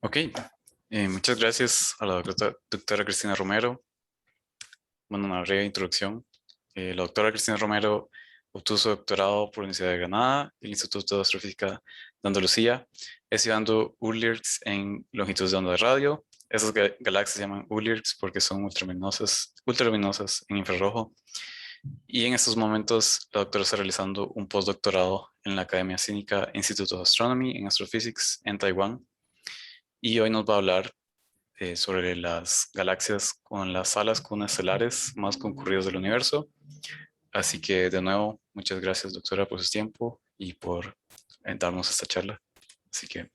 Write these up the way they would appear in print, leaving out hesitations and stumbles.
Ok, muchas gracias a la doctora Cristina Romero. Bueno, una breve introducción. La doctora Cristina Romero obtuvo su doctorado por la Universidad de Granada y el Instituto de Astrofísica de Andalucía, estudiando ULIRCs en longitudes de onda de radio. Esas galaxias se llaman ULIRCs porque son ultraluminosas en infrarrojo. Y en estos momentos, la doctora está realizando un postdoctorado en la Academia Cínica Institute of Astronomy and Astrophysics en Taiwán. Y hoy nos va a hablar sobre las galaxias con las salas cunestelares más concurridas del universo. Así que de nuevo, muchas gracias doctora por su tiempo y por darnos esta charla. Así que,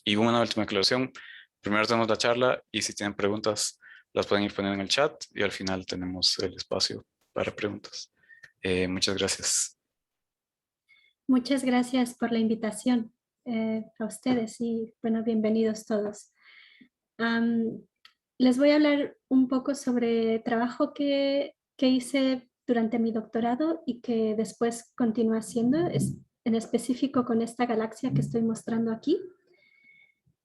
y una última aclaración, primero tenemos la charla y si tienen preguntas las pueden ir poniendo en el chat y al final tenemos el espacio para preguntas. Muchas gracias. Muchas gracias por la invitación a ustedes y bueno, bienvenidos todos. Les voy a hablar un poco sobre trabajo que hice durante mi doctorado y que después continúo haciendo, en específico con esta galaxia que estoy mostrando aquí.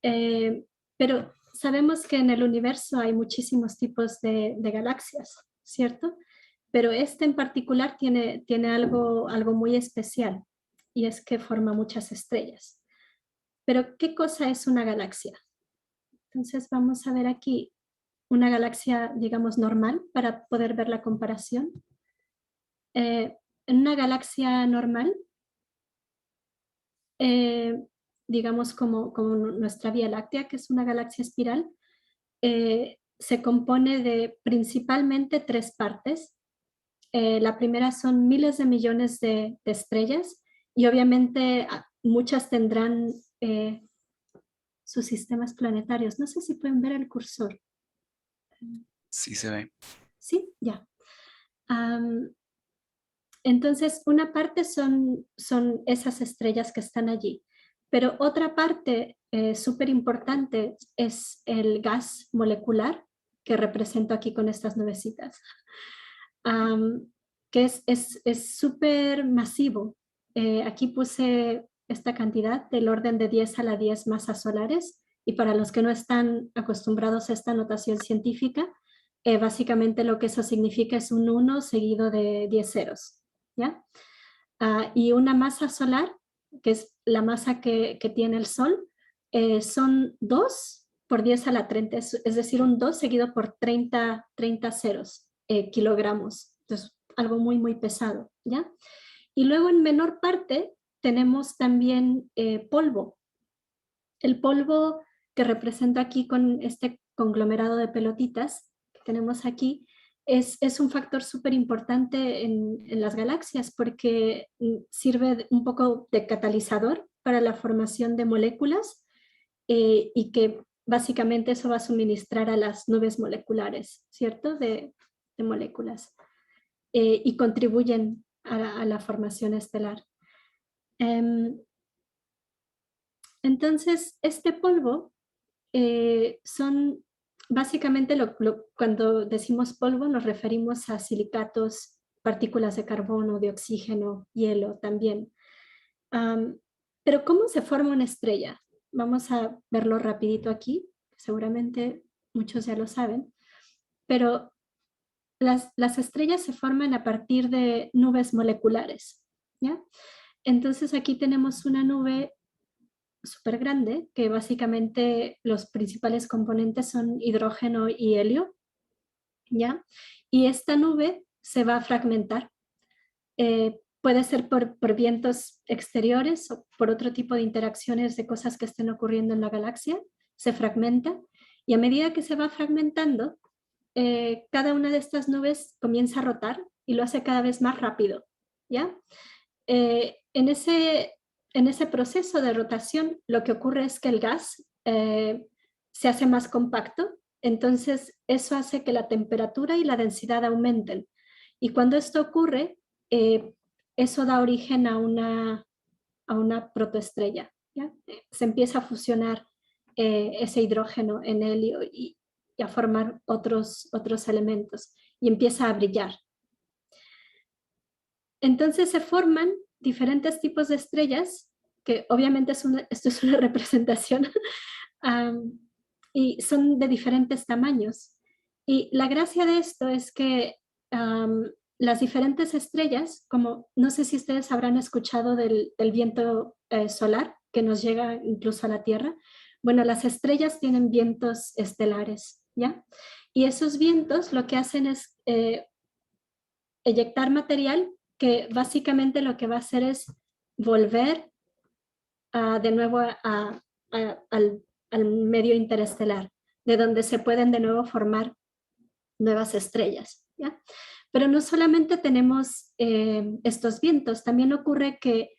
Pero sabemos que en el universo hay muchísimos tipos de galaxias, ¿cierto? Pero este en particular tiene algo muy especial y es que forma muchas estrellas. Pero, ¿qué cosa es una galaxia? Entonces vamos a ver aquí una galaxia, digamos, normal para poder ver la comparación. En una galaxia normal, digamos como nuestra Vía Láctea, que es una galaxia espiral, se compone de principalmente tres partes. La primera son miles de millones de estrellas y obviamente muchas tendrán sus sistemas planetarios. No sé si pueden ver el cursor. Sí se ve. Sí, ya. Entonces, una parte son esas estrellas que están allí, pero otra parte súper importante es el gas molecular que represento aquí con estas nubecitas, que es súper masivo. Aquí puse esta cantidad del orden de 10 a la 10 masas solares y para los que no están acostumbrados a esta notación científica, básicamente lo que eso significa es un 1 seguido de 10 ceros. ¿Ya? Y una masa solar, que es la masa que tiene el Sol, son 2 por 10 a la 30, es decir, un 2 seguido por 30 ceros, kilogramos. Entonces, algo muy, muy pesado, ¿ya? Y luego en menor parte tenemos también polvo. El polvo que representa aquí con este conglomerado de pelotitas que tenemos aquí, es un factor súper importante en las galaxias porque sirve un poco de catalizador para la formación de moléculas y que básicamente eso va a suministrar a las nubes moleculares, ¿cierto? De moléculas y contribuyen a la formación estelar. Entonces, este polvo son básicamente cuando decimos polvo nos referimos a silicatos, partículas de carbono, de oxígeno, hielo también. Pero ¿cómo se forma una estrella? Vamos a verlo rapidito aquí, seguramente muchos ya lo saben, pero las estrellas se forman a partir de nubes moleculares, ¿ya? Entonces aquí tenemos una nube súper grande, que básicamente los principales componentes son hidrógeno y helio, ¿ya? Y esta nube se va a fragmentar. Puede ser por vientos exteriores o por otro tipo de interacciones de cosas que estén ocurriendo en la galaxia, se fragmenta y a medida que se va fragmentando, cada una de estas nubes comienza a rotar y lo hace cada vez más rápido, ¿ya? En ese proceso de rotación, lo que ocurre es que el gas se hace más compacto, entonces eso hace que la temperatura y la densidad aumenten. Y cuando esto ocurre, eso da origen a una protoestrella, ¿ya? Se empieza a fusionar ese hidrógeno en helio y a formar otros elementos y empieza a brillar. Entonces se forman diferentes tipos de estrellas, que obviamente esto es una representación, y son de diferentes tamaños. Y la gracia de esto es que las diferentes estrellas, como no sé si ustedes habrán escuchado del viento solar que nos llega incluso a la Tierra. Bueno, las estrellas tienen vientos estelares, ¿ya? Y esos vientos lo que hacen es eyectar material que básicamente lo que va a hacer es volver de nuevo al medio interestelar, de donde se pueden de nuevo formar nuevas estrellas, ¿ya? Pero no solamente tenemos estos vientos, también ocurre que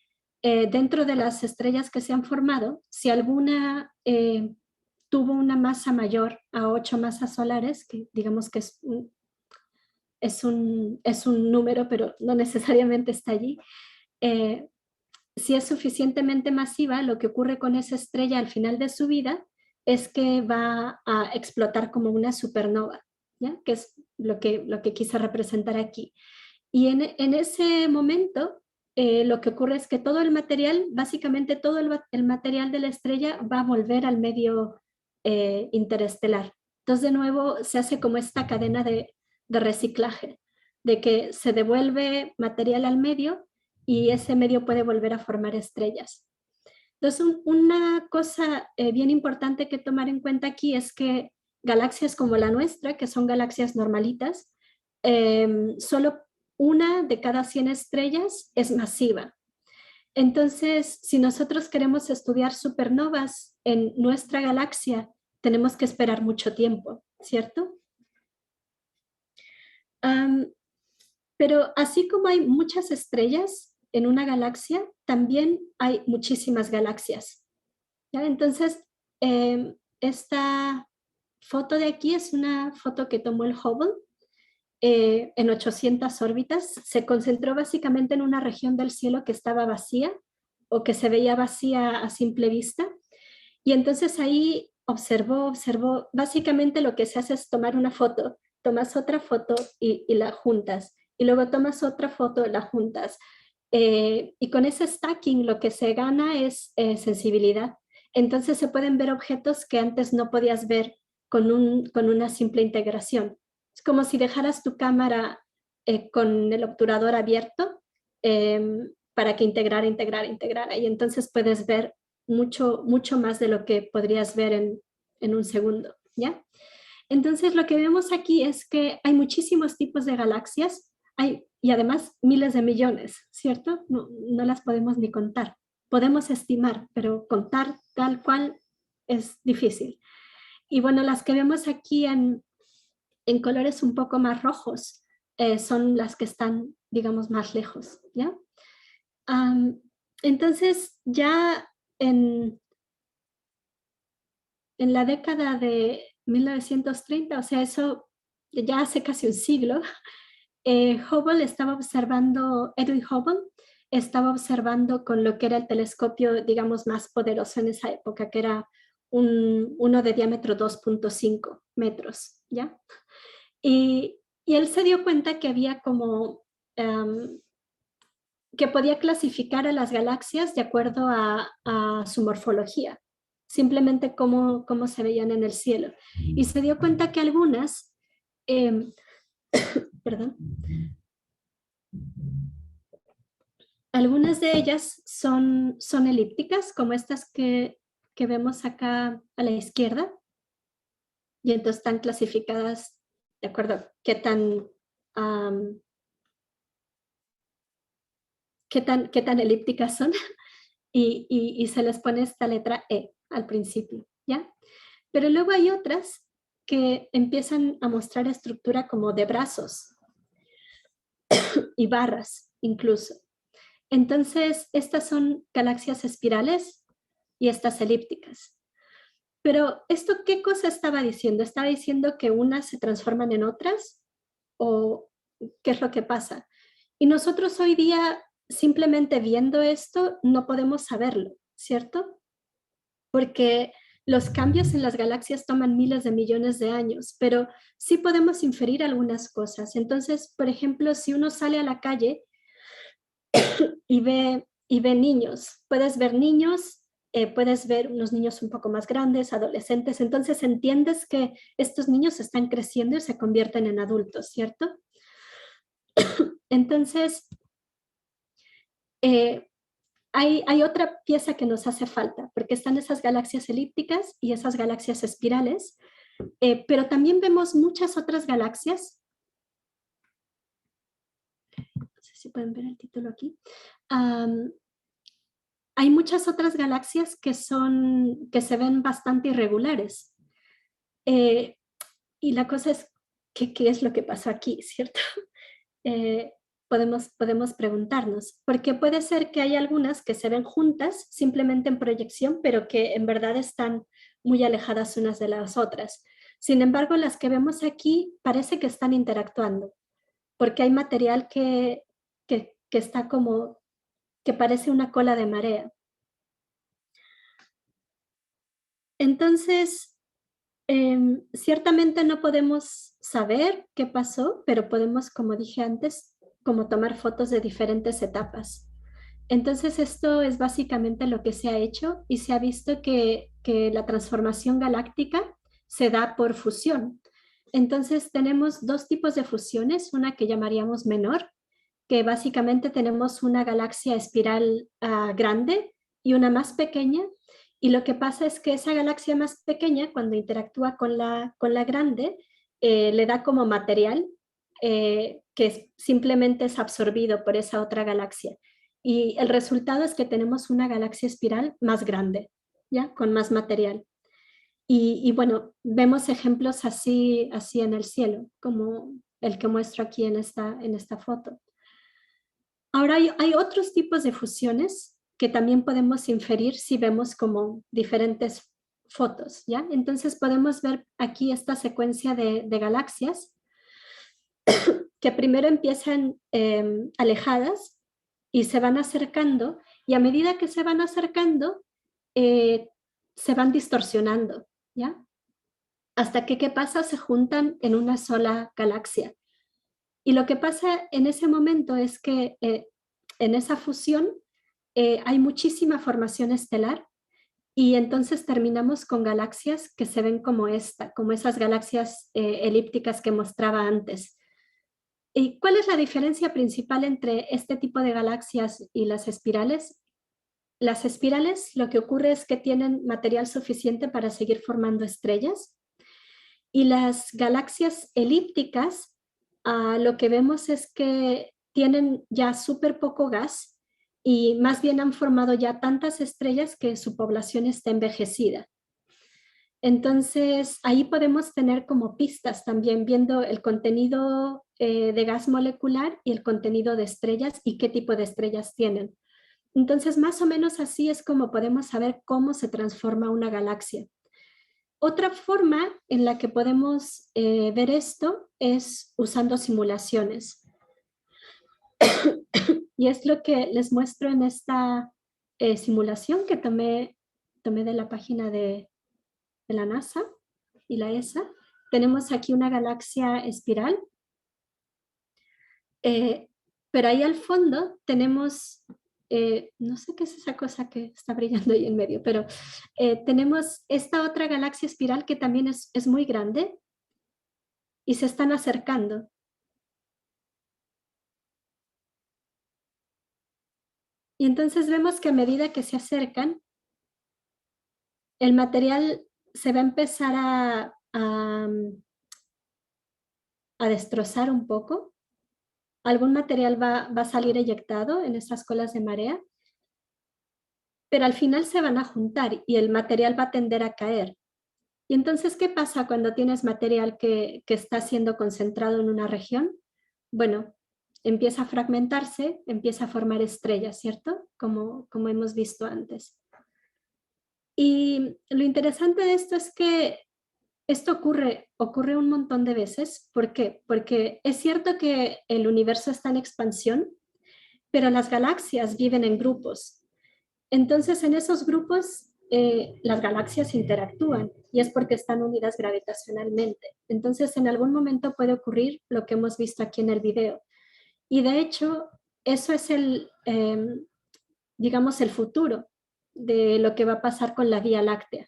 dentro de las estrellas que se han formado, si alguna tuvo una masa mayor a 8 masas solares, que digamos que es un número, pero no necesariamente está allí, si es suficientemente masiva, lo que ocurre con esa estrella al final de su vida es que va a explotar como una supernova, ¿ya? Que es lo que quise representar aquí. Y en ese momento, lo que ocurre es que todo el material, básicamente todo el material de la estrella va a volver al medio interestelar. Entonces, de nuevo, se hace como esta cadena de reciclaje, de que se devuelve material al medio y ese medio puede volver a formar estrellas. Entonces, una cosa bien importante que tomar en cuenta aquí es que galaxias como la nuestra, que son galaxias normalitas, solo una de cada 100 estrellas es masiva. Entonces, si nosotros queremos estudiar supernovas en nuestra galaxia, tenemos que esperar mucho tiempo, ¿cierto? Pero así como hay muchas estrellas en una galaxia, también hay muchísimas galaxias, ¿ya? Entonces, esta foto de aquí es una foto que tomó el Hubble en 800 órbitas. Se concentró básicamente en una región del cielo que estaba vacía o que se veía vacía a simple vista. Y entonces ahí observó, básicamente lo que se hace es tomar una foto, tomas otra foto y la juntas, y luego tomas otra foto, la juntas. Y con ese stacking lo que se gana es sensibilidad. Entonces se pueden ver objetos que antes no podías ver con una simple integración. Es como si dejaras tu cámara con el obturador abierto para que integrara. Y entonces puedes ver mucho más de lo que podrías ver en un segundo, ¿ya? Entonces lo que vemos aquí es que hay muchísimos tipos de galaxias y además miles de millones, ¿cierto? No las podemos ni contar. Podemos estimar, pero contar tal cual es difícil. Y bueno, las que vemos aquí en colores un poco más rojos son las que están, digamos, más lejos, ¿ya? Entonces ya en la década de 1930, o sea, eso ya hace casi un siglo, Hubble estaba observando, Edwin Hubble estaba observando con lo que era el telescopio, digamos, más poderoso en esa época, que era uno de diámetro 2.5 metros, ¿ya? Y él se dio cuenta que había como, que podía clasificar a las galaxias de acuerdo a su morfología, simplemente cómo se veían en el cielo. Y se dio cuenta que algunas, perdón, algunas de ellas son elípticas, como estas que vemos acá a la izquierda, y entonces están clasificadas de acuerdo a qué tan elípticas son, y se les pone esta letra E al principio, ¿ya? Pero luego hay otras que empiezan a mostrar estructura como de brazos y barras incluso. Entonces, estas son galaxias espirales y estas elípticas. Pero ¿esto qué cosa estaba diciendo? ¿Estaba diciendo que unas se transforman en otras? ¿O qué es lo que pasa? Y nosotros hoy día, simplemente viendo esto, no podemos saberlo, ¿cierto? Porque los cambios en las galaxias toman miles de millones de años, pero sí podemos inferir algunas cosas. Entonces, por ejemplo, si uno sale a la calle y ve niños, puedes ver niños puedes ver unos niños un poco más grandes, adolescentes, entonces entiendes que estos niños están creciendo y se convierten en adultos, ¿cierto? Entonces, eh, hay otra pieza que nos hace falta, porque están esas galaxias elípticas y esas galaxias espirales, pero también vemos muchas otras galaxias. No sé si pueden ver el título aquí. Hay muchas otras galaxias que se ven bastante irregulares. Y la cosa es, ¿qué es lo que pasó aquí, cierto? Eh, podemos preguntarnos, porque puede ser que hay algunas que se ven juntas simplemente en proyección, pero que en verdad están muy alejadas unas de las otras. Sin embargo, las que vemos aquí parece que están interactuando, porque hay material que está como, que parece una cola de marea. Entonces, ciertamente no podemos saber qué pasó, pero podemos, como dije antes, como tomar fotos de diferentes etapas. Entonces, esto es básicamente lo que se ha hecho y se ha visto que la transformación galáctica se da por fusión. Entonces, tenemos dos tipos de fusiones, una que llamaríamos menor, que básicamente tenemos una galaxia espiral grande y una más pequeña, y lo que pasa es que esa galaxia más pequeña, cuando interactúa con la grande, le da como material simplemente es absorbido por esa otra galaxia. Y el resultado es que tenemos una galaxia espiral más grande, ¿ya? Con más material. Y bueno, vemos ejemplos así en el cielo, como el que muestro aquí en esta foto. Ahora hay otros tipos de fusiones que también podemos inferir si vemos como diferentes fotos, ¿ya? Entonces podemos ver aquí esta secuencia de galaxias que primero empiezan alejadas y se van acercando, y a medida que se van acercando, se van distorsionando, ¿ya? Hasta que, ¿qué pasa? Se juntan en una sola galaxia. Y lo que pasa en ese momento es que en esa fusión hay muchísima formación estelar y entonces terminamos con galaxias que se ven como esta, como esas galaxias elípticas que mostraba antes. ¿Y cuál es la diferencia principal entre este tipo de galaxias y las espirales? Las espirales lo que ocurre es que tienen material suficiente para seguir formando estrellas y las galaxias elípticas lo que vemos es que tienen ya súper poco gas y más bien han formado ya tantas estrellas que su población está envejecida. Entonces, ahí podemos tener como pistas también viendo el contenido de gas molecular y el contenido de estrellas y qué tipo de estrellas tienen. Entonces, más o menos así es como podemos saber cómo se transforma una galaxia. Otra forma en la que podemos ver esto es usando simulaciones. Y es lo que les muestro en esta simulación que tomé de la página de la NASA y la ESA. Tenemos aquí una galaxia espiral, pero ahí al fondo tenemos, no sé qué es esa cosa que está brillando ahí en medio, pero tenemos esta otra galaxia espiral que también es muy grande y se están acercando. Y entonces vemos que a medida que se acercan, el material se va a empezar a destrozar un poco. Algún material va a salir eyectado en estas colas de marea, pero al final se van a juntar y el material va a tender a caer. Y entonces, ¿qué pasa cuando tienes material que está siendo concentrado en una región? Bueno, empieza a fragmentarse, empieza a formar estrellas, ¿cierto? Como hemos visto antes. Y lo interesante de esto es que esto ocurre un montón de veces. ¿Por qué? Porque es cierto que el universo está en expansión, pero las galaxias viven en grupos. Entonces, en esos grupos, las galaxias interactúan y es porque están unidas gravitacionalmente. Entonces, en algún momento puede ocurrir lo que hemos visto aquí en el video. Y de hecho, eso es digamos, el futuro. de lo que va a pasar con la Vía Láctea.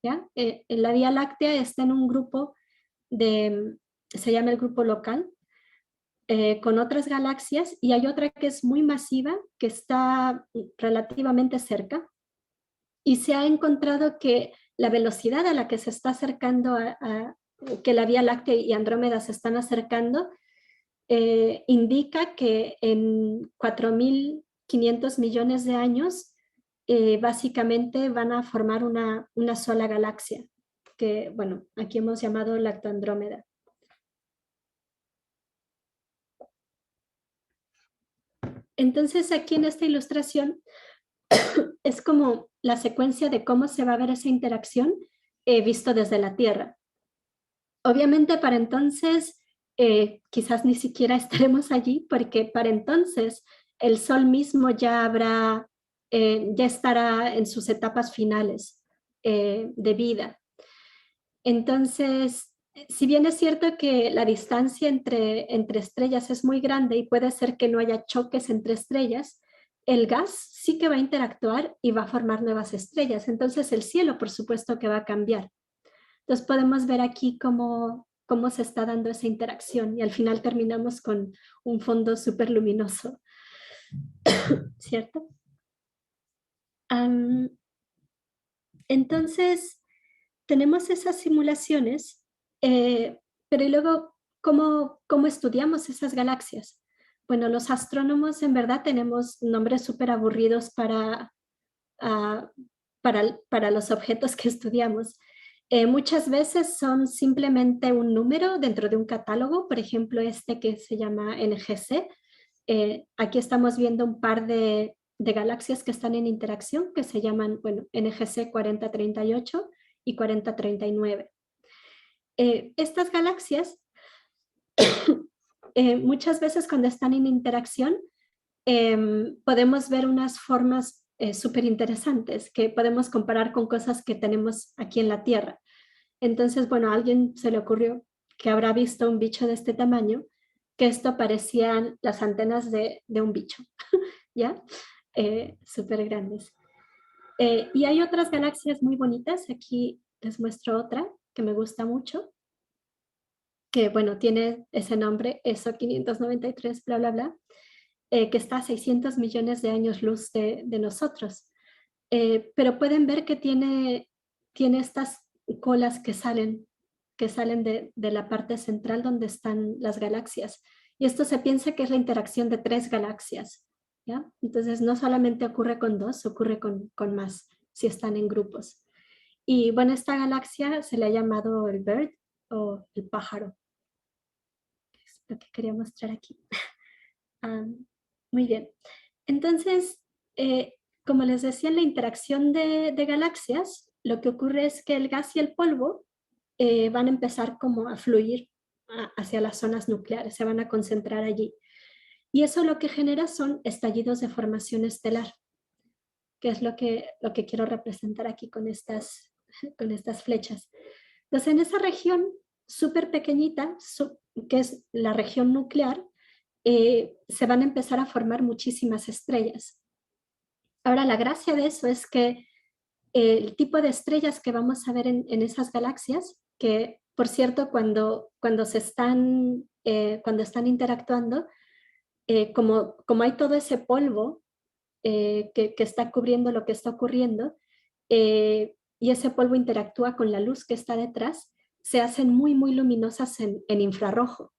¿Ya? La Vía Láctea está en un grupo se llama el grupo local, con otras galaxias, y hay otra que es muy masiva, que está relativamente cerca, y se ha encontrado que la velocidad a la que se está acercando, que la Vía Láctea y Andrómeda se están acercando, indica que en 4.500 millones de años, básicamente van a formar una sola galaxia, que bueno, aquí hemos llamado Lactoandrómeda. Entonces aquí en esta ilustración es como la secuencia de cómo se va a ver esa interacción visto desde la Tierra. Obviamente para entonces quizás ni siquiera estaremos allí, porque para entonces el Sol mismo ya estará en sus etapas finales de vida. Entonces, si bien es cierto que la distancia entre estrellas es muy grande y puede ser que no haya choques entre estrellas, el gas sí que va a interactuar y va a formar nuevas estrellas. Entonces el cielo, por supuesto, que va a cambiar. Entonces podemos ver aquí cómo se está dando esa interacción, y al final terminamos con un fondo súper luminoso, ¿cierto? Entonces, tenemos esas simulaciones, pero y luego, ¿cómo estudiamos esas galaxias? Bueno, los astrónomos en verdad tenemos nombres súper aburridos ah, para los objetos que estudiamos. Muchas veces son simplemente un número dentro de un catálogo, por ejemplo, este que se llama NGC. Aquí estamos viendo un par de galaxias que están en interacción, que se llaman, bueno, NGC 4038 y 4039. Estas galaxias, muchas veces cuando están en interacción, podemos ver unas formas súper interesantes que podemos comparar con cosas que tenemos aquí en la Tierra. Entonces, bueno, a alguien se le ocurrió que habrá visto un bicho de este tamaño, que esto parecían las antenas de un bicho, ¿ya? Súper grandes. Y hay otras galaxias muy bonitas. Aquí les muestro otra que me gusta mucho, que bueno, tiene ese nombre, ESO 593, bla, bla, bla, que está a 600 millones de años luz de nosotros. Pero pueden ver que tiene estas colas que salen de la parte central donde están las galaxias. Y esto se piensa que es la interacción de 3 galaxias, ¿ya? Entonces no solamente ocurre con 2, ocurre con más, si están en grupos. Y bueno, esta galaxia se le ha llamado el bird o el pájaro. Es lo que quería mostrar aquí. Muy bien. Entonces, como les decía, en la interacción de galaxias, lo que ocurre es que el gas y el polvo van a empezar como a fluir hacia las zonas nucleares, se van a concentrar allí. Y eso lo que genera son estallidos de formación estelar, que es lo que quiero representar aquí con con estas flechas. Entonces, en esa región súper pequeñita, que es la región nuclear, se van a empezar a formar muchísimas estrellas. Ahora, la gracia de eso es que el tipo de estrellas que vamos a ver en esas galaxias, que por cierto, cuando están interactuando, como hay todo ese polvo que está cubriendo lo que está ocurriendo, y ese polvo interactúa con la luz que está detrás, se hacen muy, muy luminosas en infrarrojo,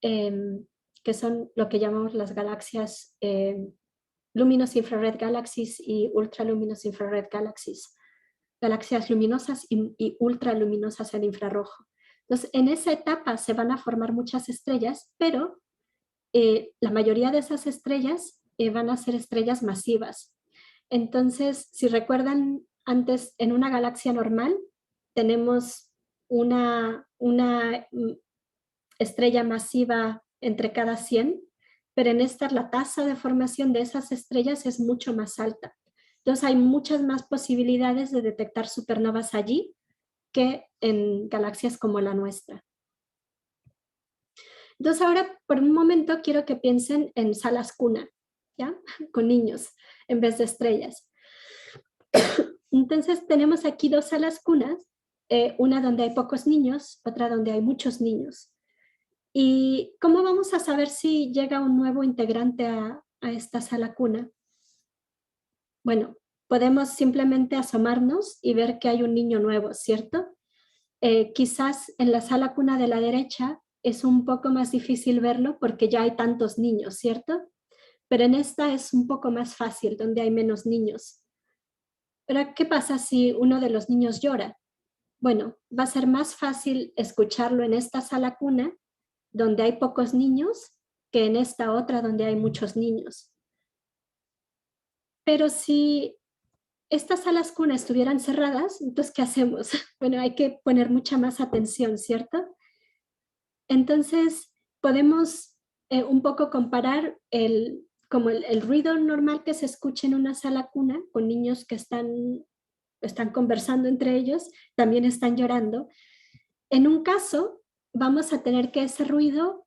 que son lo que llamamos las galaxias Luminous Infrared Galaxies y Ultraluminous Infrared Galaxies. Galaxias luminosas y ultraluminosas en infrarrojo. Entonces, en esa etapa se van a formar muchas estrellas, pero la mayoría de esas estrellas van a ser estrellas masivas. Entonces, si recuerdan, antes en una galaxia normal tenemos una estrella masiva entre cada 100, pero en esta la tasa de formación de esas estrellas es mucho más alta. Entonces hay muchas más posibilidades de detectar supernovas allí que en galaxias como la nuestra. Entonces ahora por un momento quiero que piensen en salas cuna, ¿ya? Con niños en vez de estrellas. Entonces tenemos aquí dos salas cunas, una donde hay pocos niños, otra donde hay muchos niños. ¿Y cómo vamos a saber si llega un nuevo integrante a esta sala cuna? Bueno, podemos simplemente asomarnos y ver que hay un niño nuevo, ¿cierto? Quizás en la sala cuna de la derecha es un poco más difícil verlo porque ya hay tantos niños, ¿cierto? Pero en esta es un poco más fácil, donde hay menos niños. Pero ¿qué pasa si uno de los niños llora? Bueno, va a ser más fácil escucharlo en esta sala cuna, donde hay pocos niños, que en esta otra donde hay muchos niños. Pero si estas salas cuna estuvieran cerradas, entonces, ¿qué hacemos? Bueno, hay que poner mucha más atención, ¿cierto? Entonces, podemos un poco comparar como el ruido normal que se escucha en una sala cuna con niños que están conversando entre ellos, también están llorando. En un caso, vamos a tener que ese ruido,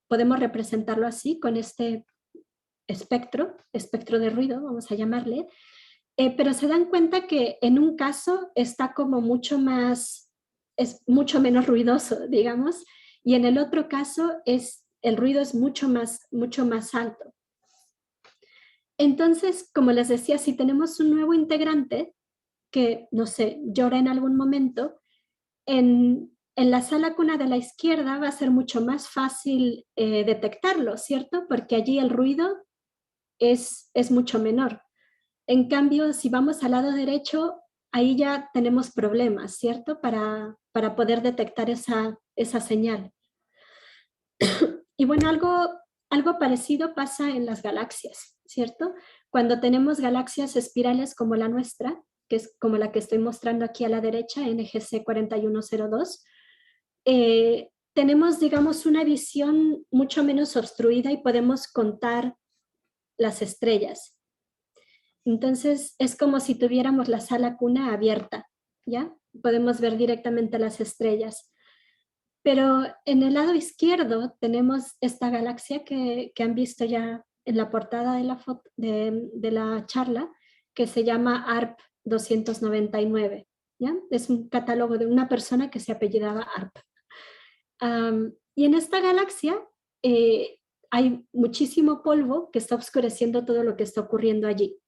podemos representarlo así, con este espectro de ruido, vamos a llamarle, pero se dan cuenta que en un caso está como es mucho menos ruidoso, digamos, y en el otro caso el ruido es mucho más alto. Entonces, como les decía, si tenemos un nuevo integrante que, no sé, llora en algún momento, en la sala cuna de la izquierda va a ser mucho más fácil detectarlo, ¿cierto? Porque allí el ruido es mucho menor. En cambio, si vamos al lado derecho, ahí ya tenemos problemas, ¿cierto? Para poder detectar esa señal. Y bueno, algo parecido pasa en las galaxias, ¿cierto? Cuando tenemos galaxias espirales como la nuestra, que es como la que estoy mostrando aquí a la derecha, NGC 4102, tenemos, digamos, una visión mucho menos obstruida y podemos contar las estrellas. Entonces, es como si tuviéramos la sala cuna abierta, ¿ya? Podemos ver directamente las estrellas. Pero en el lado izquierdo tenemos esta galaxia que han visto ya en la portada de la charla, que se llama ARP 299, ¿ya? Es un catálogo de una persona que se apellidaba ARP. Y en esta galaxia hay muchísimo polvo que está oscureciendo todo lo que está ocurriendo allí.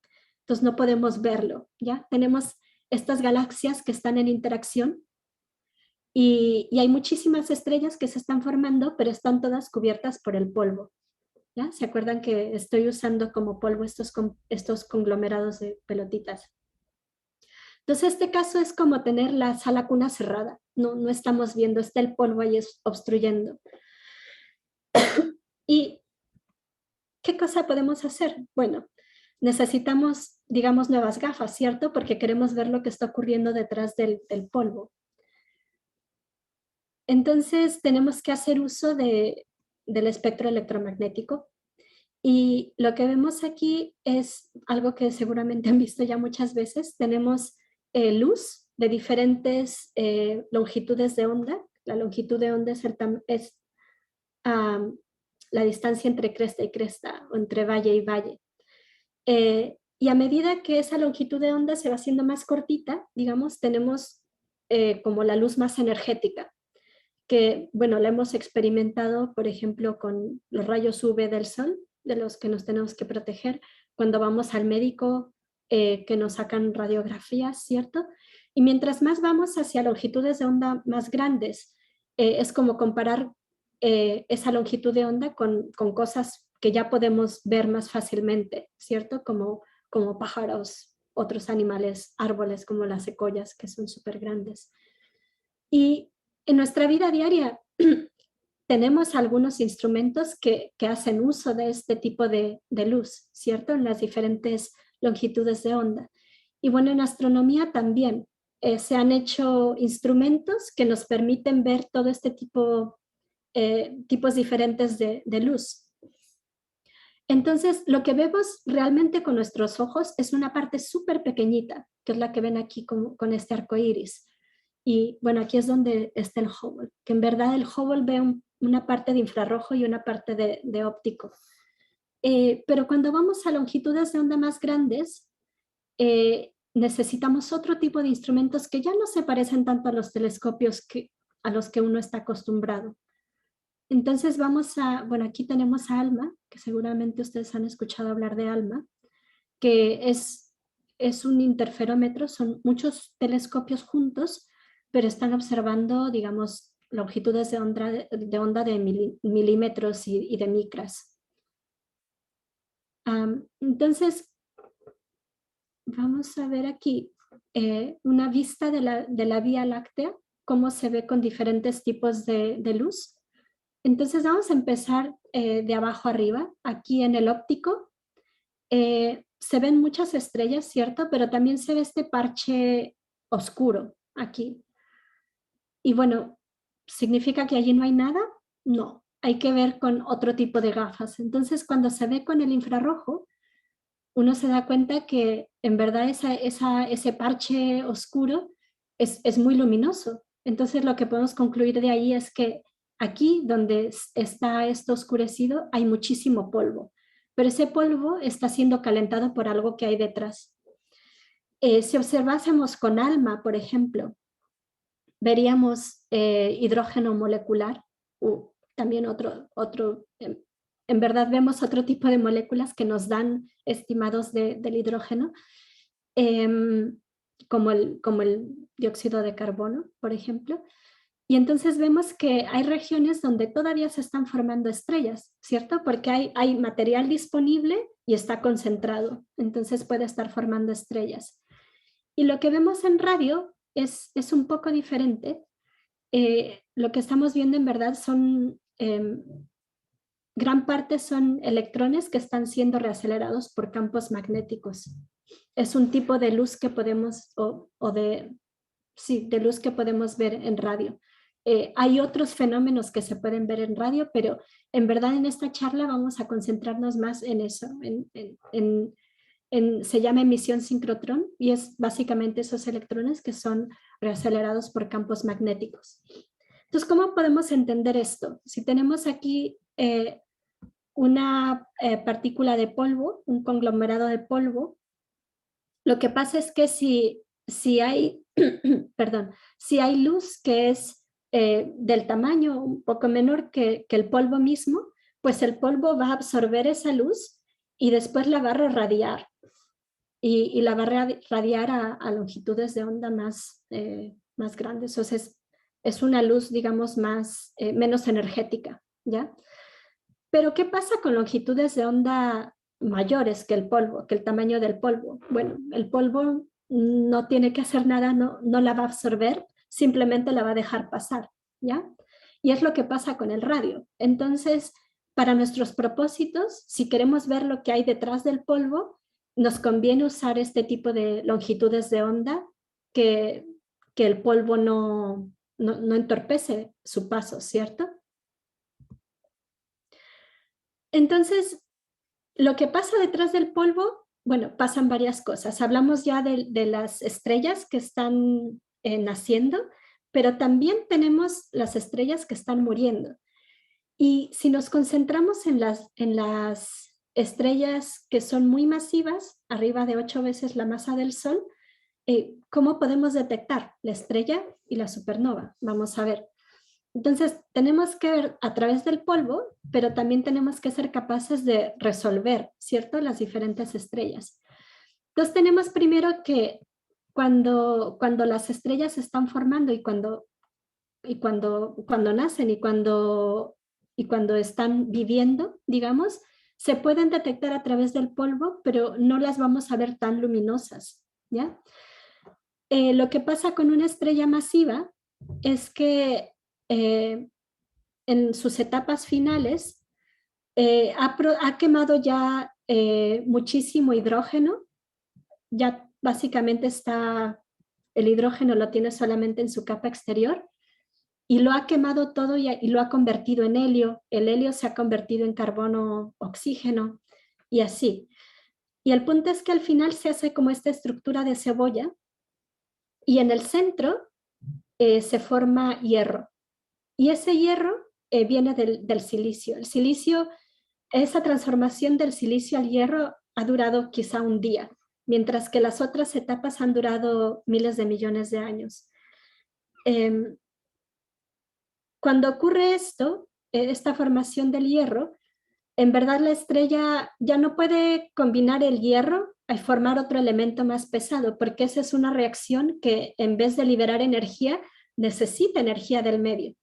Entonces no podemos verlo, ¿ya? Tenemos estas galaxias que están en interacción y hay muchísimas estrellas que se están formando, pero están todas cubiertas por el polvo, ¿ya? ¿Se acuerdan que estoy usando como polvo estos conglomerados de pelotitas? Entonces, este caso es como tener la sala cuna cerrada. No estamos viendo, está el polvo ahí obstruyendo. ¿Y qué cosa podemos hacer? Bueno, necesitamos, digamos, nuevas gafas, ¿cierto? Porque queremos ver lo que está ocurriendo detrás del polvo. Entonces, tenemos que hacer uso del espectro electromagnético. Y lo que vemos aquí es algo que seguramente han visto ya muchas veces. Tenemos luz de diferentes longitudes de onda. La longitud de onda es la distancia entre cresta y cresta, o entre valle y valle. Y a medida que esa longitud de onda se va haciendo más cortita, digamos, tenemos como la luz más energética, que, bueno, la hemos experimentado, por ejemplo, con los rayos UV del sol, de los que nos tenemos que proteger, cuando vamos al médico, que nos sacan radiografías, ¿cierto? Y mientras más vamos hacia longitudes de onda más grandes, es como comparar esa longitud de onda con cosas que ya podemos ver más fácilmente, ¿cierto? Como pájaros, otros animales, árboles como las secoyas, que son súper grandes. Y en nuestra vida diaria tenemos algunos instrumentos que hacen uso de este tipo de luz, ¿cierto? En las diferentes longitudes de onda. Y bueno, en astronomía también se han hecho instrumentos que nos permiten ver todo este tipos diferentes de luz. Entonces, lo que vemos realmente con nuestros ojos es una parte súper pequeñita, que es la que ven aquí con este arco iris. Y bueno, aquí es donde está el Hubble, que en verdad el Hubble ve una parte de infrarrojo y una parte de óptico. Pero cuando vamos a longitudes de onda más grandes, necesitamos otro tipo de instrumentos que ya no se parecen tanto a los telescopios a los que uno está acostumbrado. Entonces bueno, aquí tenemos a ALMA, que seguramente ustedes han escuchado hablar de ALMA, que es un interferómetro, son muchos telescopios juntos, pero están observando, digamos, longitudes de onda de milímetros y de micras. Entonces, vamos a ver aquí una vista de la Vía Láctea, cómo se ve con diferentes tipos de luz. Entonces vamos a empezar de abajo arriba. Aquí en el óptico se ven muchas estrellas, ¿cierto? Pero también se ve este parche oscuro aquí. Y bueno, ¿significa que allí no hay nada? No, hay que ver con otro tipo de gafas. Entonces cuando se ve con el infrarrojo, uno se da cuenta que en verdad ese parche oscuro es muy luminoso. Entonces lo que podemos concluir de ahí es que aquí donde está esto oscurecido hay muchísimo polvo, pero ese polvo está siendo calentado por algo que hay detrás. Si observásemos con ALMA, por ejemplo, veríamos hidrógeno molecular, también en verdad vemos otro tipo de moléculas que nos dan estimados del hidrógeno, como el dióxido de carbono, por ejemplo. Y entonces vemos que hay regiones donde todavía se están formando estrellas, ¿cierto? Porque hay material disponible y está concentrado, entonces puede estar formando estrellas. Y lo que vemos en radio es un poco diferente. Lo que estamos viendo en verdad gran parte son electrones que están siendo reacelerados por campos magnéticos. Es un tipo de luz que podemos, de luz que podemos ver en radio. Hay otros fenómenos que se pueden ver en radio, pero en verdad en esta charla vamos a concentrarnos más en eso, se llama emisión sincrotrón y es básicamente esos electrones que son reacelerados por campos magnéticos. Entonces, ¿cómo podemos entender esto? Si tenemos aquí una partícula de polvo, un conglomerado de polvo, lo que pasa es que si hay, perdón, si hay luz que es del tamaño un poco menor que el polvo mismo, pues el polvo va a absorber esa luz y después la va a radiar. Y la va a radiar a longitudes de onda más grandes. Entonces, es una luz, digamos, menos energética, ¿ya? Pero, ¿qué pasa con longitudes de onda mayores que el polvo, que el tamaño del polvo? Bueno, el polvo no tiene que hacer nada, no la va a absorber, simplemente la va a dejar pasar, ¿ya? Y es lo que pasa con el radio. Entonces, para nuestros propósitos, si queremos ver lo que hay detrás del polvo, nos conviene usar este tipo de longitudes de onda que el polvo no entorpece su paso, ¿cierto? Entonces, lo que pasa detrás del polvo, bueno, pasan varias cosas. Hablamos ya de las estrellas que están naciendo, pero también tenemos las estrellas que están muriendo. Y si nos concentramos en las estrellas que son muy masivas, arriba de 8 veces la masa del Sol, ¿cómo podemos detectar la estrella y la supernova? Vamos a ver. Entonces, tenemos que ver a través del polvo, pero también tenemos que ser capaces de resolver, ¿cierto? Las diferentes estrellas. Entonces, tenemos primero que cuando las estrellas se están formando y cuando nacen y cuando están viviendo, digamos, se pueden detectar a través del polvo, pero no las vamos a ver tan luminosas, ¿ya? Lo que pasa con una estrella masiva es que en sus etapas finales ha quemado ya muchísimo hidrógeno, ya básicamente el hidrógeno lo tiene solamente en su capa exterior, y lo ha quemado todo y lo ha convertido en helio. El helio se ha convertido en carbono, oxígeno y así. Y el punto es que al final se hace como esta estructura de cebolla y en el centro se forma hierro. Y ese hierro viene del silicio. El silicio, esa transformación del silicio al hierro ha durado quizá un día. mientras que las otras etapas han durado miles de millones de años. Cuando ocurre esto, esta formación del hierro, en verdad la estrella ya no puede combinar el hierro y formar otro elemento más pesado, porque esa es una reacción que en vez de liberar energía, necesita energía del medio.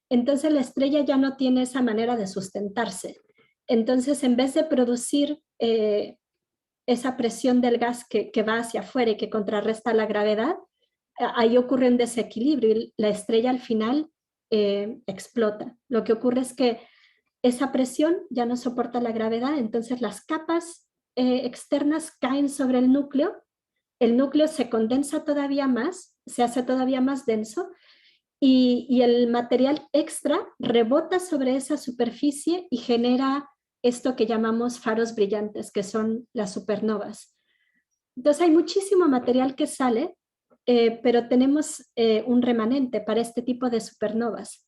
Entonces la estrella ya no tiene esa manera de sustentarse. Entonces, en vez de producir esa presión del gas que va hacia afuera y que contrarresta la gravedad, ahí ocurre un desequilibrio y la estrella al final explota. Lo que ocurre es que esa presión ya no soporta la gravedad, entonces las capas externas caen sobre el núcleo se condensa todavía más, se hace todavía más denso y el material extra rebota sobre esa superficie y genera esto que llamamos faros brillantes, que son las supernovas. Entonces hay muchísimo material que sale, pero tenemos un remanente para este tipo de supernovas.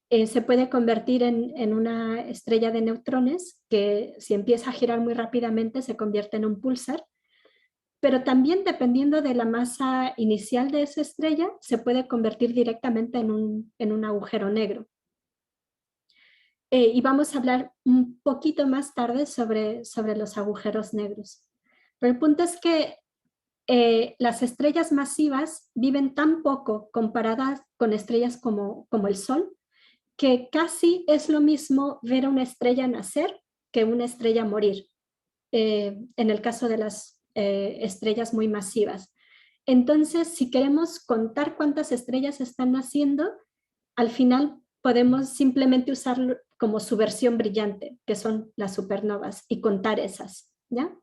Se puede convertir en una estrella de neutrones que si empieza a girar muy rápidamente se convierte en un púlsar, pero también dependiendo de la masa inicial de esa estrella se puede convertir directamente en un agujero negro. Y vamos a hablar un poquito más tarde sobre los agujeros negros. Pero el punto es que las estrellas masivas viven tan poco comparadas con estrellas como el Sol, que casi es lo mismo ver a una estrella nacer que una estrella morir, en el caso de las estrellas muy masivas. Entonces, si queremos contar cuántas estrellas están naciendo, al final podemos simplemente usar como su versión brillante, que son las supernovas, y contar esas, ¿ya?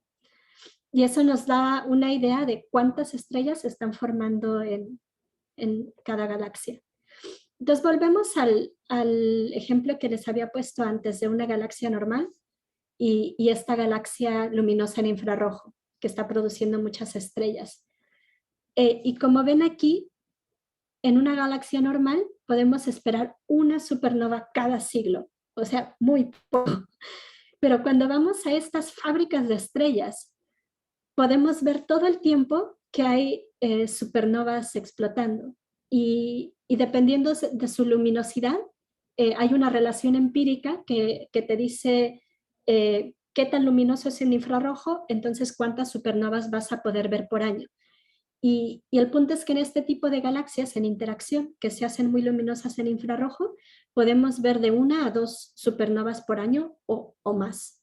Y eso nos da una idea de cuántas estrellas se están formando en cada galaxia. Entonces volvemos al ejemplo que les había puesto antes de una galaxia normal y esta galaxia luminosa en infrarrojo, que está produciendo muchas estrellas. Y como ven aquí, en una galaxia normal podemos esperar una supernova cada siglo, o sea, muy poco. Pero cuando vamos a estas fábricas de estrellas, podemos ver todo el tiempo que hay supernovas explotando. Y dependiendo de su luminosidad, hay una relación empírica que te dice qué tan luminoso es el infrarrojo, entonces cuántas supernovas vas a poder ver por año. Y el punto es que en este tipo de galaxias en interacción, que se hacen muy luminosas en infrarrojo, podemos ver de 1 a 2 supernovas por año o más.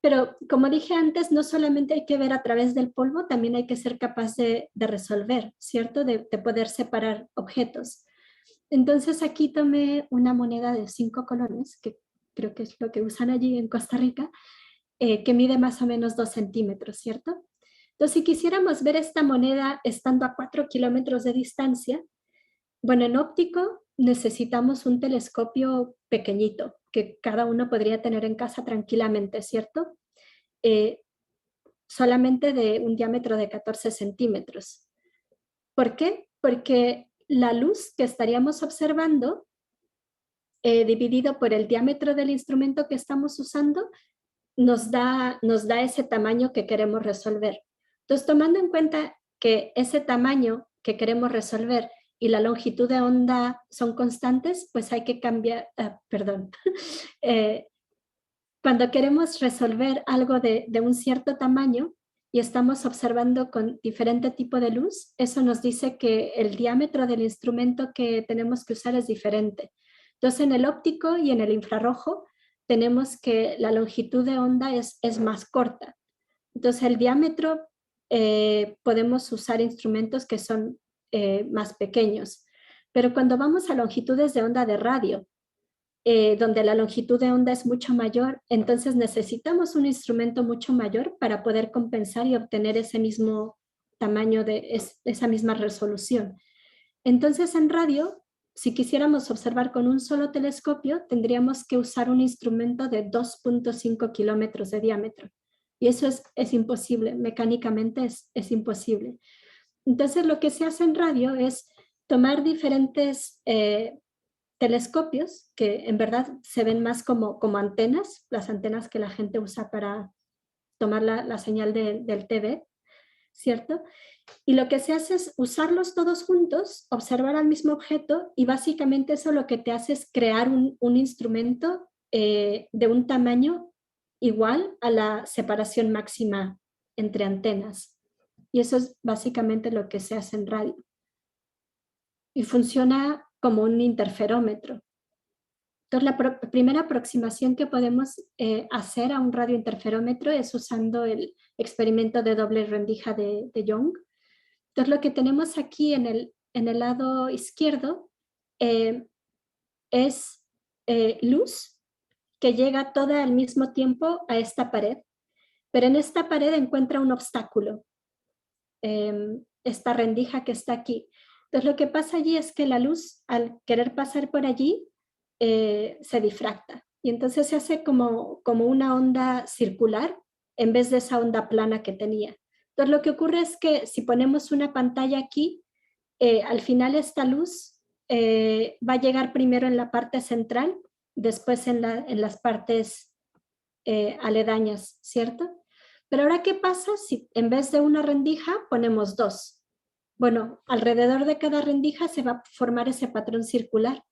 Pero como dije antes, no solamente hay que ver a través del polvo, también hay que ser capaz de resolver, ¿cierto? De poder separar objetos. Entonces aquí tomé una moneda de 5 colones, que creo que es lo que usan allí en Costa Rica, que mide más o menos 2 centímetros, ¿cierto? Entonces, si quisiéramos ver esta moneda estando a 4 kilómetros de distancia, bueno, en óptico necesitamos un telescopio pequeñito, que cada uno podría tener en casa tranquilamente, ¿cierto? Solamente de un diámetro de 14 centímetros. ¿Por qué? Porque la luz que estaríamos observando, dividido por el diámetro del instrumento que estamos usando, nos da ese tamaño que queremos resolver. Entonces, tomando en cuenta que ese tamaño que queremos resolver y la longitud de onda son constantes, pues hay que cambiar, cuando queremos resolver algo de un cierto tamaño y estamos observando con diferente tipo de luz, eso nos dice que el diámetro del instrumento que tenemos que usar es diferente. Entonces, en el óptico y en el infrarrojo, tenemos que la longitud de onda es más corta. Entonces, el diámetro, podemos usar instrumentos que son más pequeños. Pero cuando vamos a longitudes de onda de radio, donde la longitud de onda es mucho mayor, entonces necesitamos un instrumento mucho mayor para poder compensar y obtener ese mismo tamaño, esa misma resolución. Entonces en radio, si quisiéramos observar con un solo telescopio, tendríamos que usar un instrumento de 2.5 kilómetros de diámetro. Y eso es imposible, mecánicamente es imposible. Entonces lo que se hace en radio es tomar diferentes telescopios, que en verdad se ven más como antenas, las antenas que la gente usa para tomar la señal del TV, ¿cierto? Y lo que se hace es usarlos todos juntos, observar al mismo objeto, y básicamente eso lo que te hace es crear un instrumento de un tamaño igual a la separación máxima entre antenas. Y eso es básicamente lo que se hace en radio. Y funciona como un interferómetro. Entonces, la primera aproximación que podemos hacer a un radiointerferómetro es usando el experimento de doble rendija de Young. Entonces, lo que tenemos aquí en el lado izquierdo es luz que llega toda al mismo tiempo a esta pared, pero en esta pared encuentra un obstáculo, esta rendija que está aquí. Entonces, lo que pasa allí es que la luz, al querer pasar por allí, se difracta y entonces se hace como una onda circular en vez de esa onda plana que tenía. Entonces lo que ocurre es que si ponemos una pantalla aquí, al final esta luz va a llegar primero en la parte central, después en las partes aledañas, ¿cierto? Pero ahora, ¿qué pasa si en vez de una rendija ponemos dos? Bueno, alrededor de cada rendija se va a formar ese patrón circular.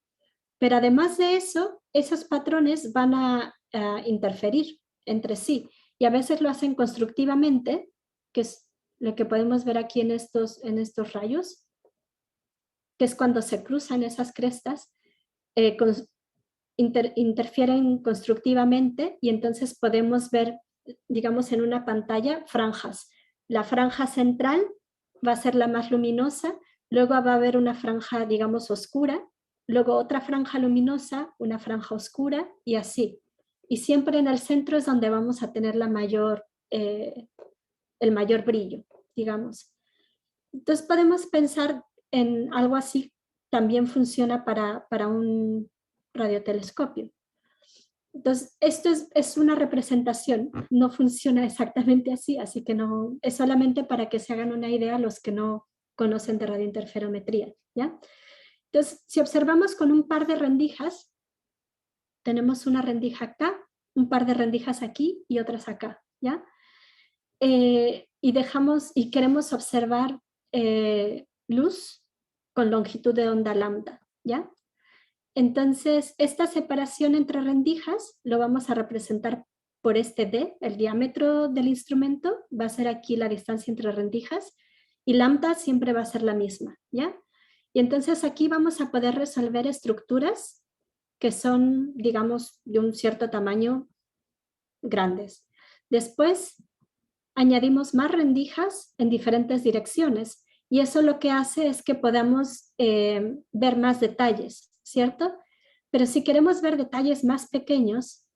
Pero además de eso, esos patrones van a interferir entre sí y a veces lo hacen constructivamente, que es lo que podemos ver aquí en estos rayos, que es cuando se cruzan esas crestas, interfieren constructivamente y entonces podemos ver, digamos, en una pantalla franjas. La franja central va a ser la más luminosa, luego va a haber una franja, digamos, oscura, luego otra franja luminosa, una franja oscura y así. Y siempre en el centro es donde vamos a tener el mayor brillo, digamos. Entonces podemos pensar en algo así. También funciona para un radiotelescopio. Entonces, esto es una representación, no funciona exactamente así, así que no, es solamente para que se hagan una idea los que no conocen de radiointerferometría, ¿ya? Entonces, si observamos con un par de rendijas, tenemos una rendija acá, un par de rendijas aquí y otras acá, ¿ya? Y queremos observar luz con longitud de onda lambda, ¿ya? Entonces, esta separación entre rendijas lo vamos a representar por este D, el diámetro del instrumento, va a ser aquí la distancia entre rendijas, y lambda siempre va a ser la misma, ¿ya? Y entonces aquí vamos a poder resolver estructuras que son, digamos, de un cierto tamaño grandes. Después, añadimos más rendijas en diferentes direcciones, y eso lo que hace es que podamos ver más detalles, ¿cierto? Pero si queremos ver detalles más pequeños,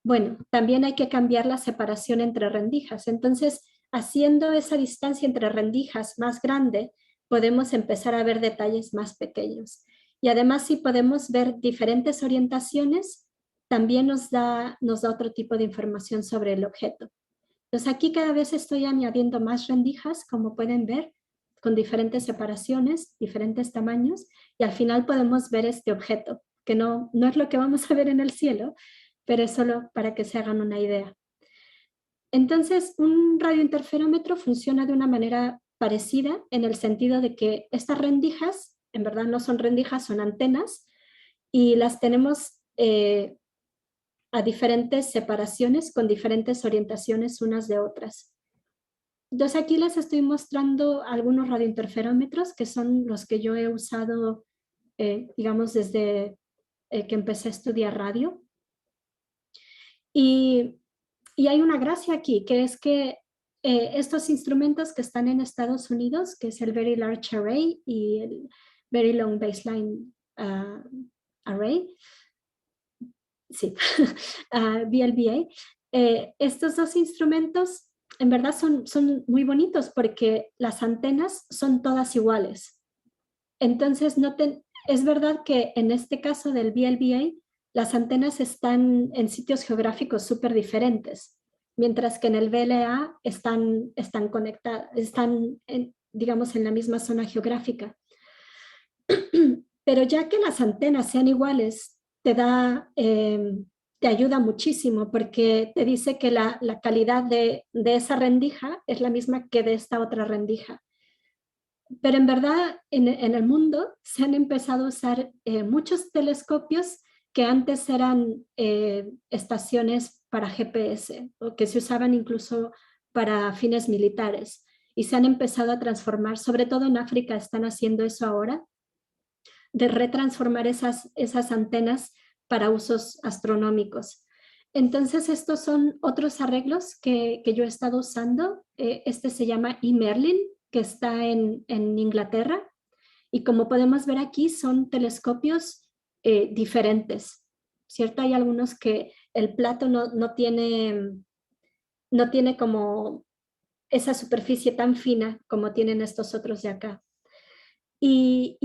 bueno, también hay que cambiar la separación entre rendijas. Entonces, haciendo esa distancia entre rendijas más grande, podemos empezar a ver detalles más pequeños. Y además, si podemos ver diferentes orientaciones, también nos da otro tipo de información sobre el objeto. Entonces, aquí cada vez estoy añadiendo más rendijas, como pueden ver, con diferentes separaciones, diferentes tamaños, y al final podemos ver este objeto, que no es lo que vamos a ver en el cielo, pero es solo para que se hagan una idea. Entonces, un radiointerferómetro funciona de una manera parecida en el sentido de que estas rendijas, en verdad no son rendijas, son antenas, y las tenemos a diferentes separaciones con diferentes orientaciones unas de otras. Entonces aquí les estoy mostrando algunos radiointerferómetros que son los que yo he usado, digamos, desde que empecé a estudiar radio. Y hay una gracia aquí, que es que estos instrumentos que están en Estados Unidos, que es el Very Large Array y el Very Long Baseline Array, sí, VLBA, estos dos instrumentos en verdad son muy bonitos porque las antenas son todas iguales. Entonces, es verdad que en este caso del VLBA, las antenas están en sitios geográficos súper diferentes, mientras que en el VLA están conectadas, digamos, en la misma zona geográfica. Pero ya que las antenas sean iguales, te ayuda muchísimo porque te dice que la calidad de esa rendija es la misma que de esta otra rendija. Pero en verdad en el mundo se han empezado a usar muchos telescopios que antes eran estaciones para GPS o que se usaban incluso para fines militares y se han empezado a transformar, sobre todo en África están haciendo eso ahora, de retransformar esas antenas para usos astronómicos. Entonces, estos son otros arreglos que yo he estado usando. Este se llama eMerlin, que está en Inglaterra. Y como podemos ver aquí, son telescopios diferentes, ¿cierto? Hay algunos que el plato no tiene como esa superficie tan fina como tienen estos otros de acá. Y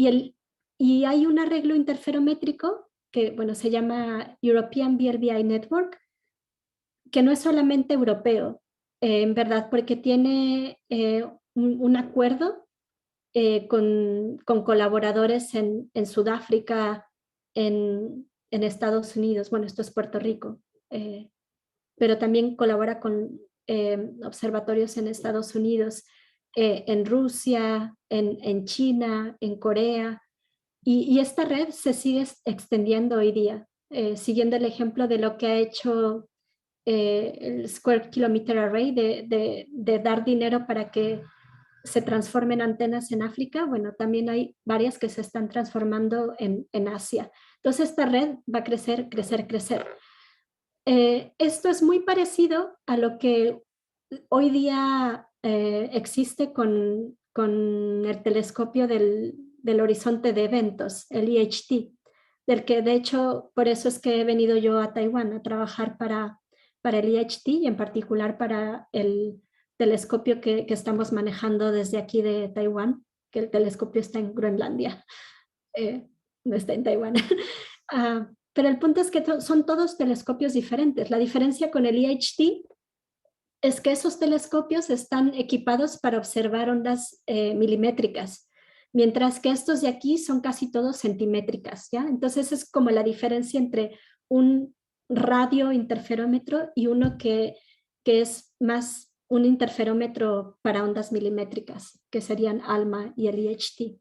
hay un arreglo interferométrico que, bueno, se llama European VLBI Network, que no es solamente europeo, en verdad, porque tiene un acuerdo con colaboradores en Sudáfrica, en Estados Unidos, bueno, esto es Puerto Rico, pero también colabora con observatorios en Estados Unidos, en Rusia, en China, en Corea, y esta red se sigue extendiendo hoy día, siguiendo el ejemplo de lo que ha hecho el Square Kilometer Array, de dar dinero para que se transformen antenas en África. Bueno, también hay varias que se están transformando en Asia. Entonces esta red va a crecer, crecer, crecer. Esto es muy parecido a lo que hoy día existe con el telescopio del horizonte de eventos, el EHT, del que de hecho por eso es que he venido yo a Taiwán a trabajar para el EHT y en particular para el telescopio que estamos manejando desde aquí de Taiwán, que el telescopio está en Groenlandia, no está en Taiwán. Pero el punto es que son todos telescopios diferentes. La diferencia con el EHT es que esos telescopios están equipados para observar ondas milimétricas, mientras que estos de aquí son casi todos centimétricas, ¿ya? Entonces es como la diferencia entre un radio interferómetro y uno que es más un interferómetro para ondas milimétricas, que serían ALMA y el EHT.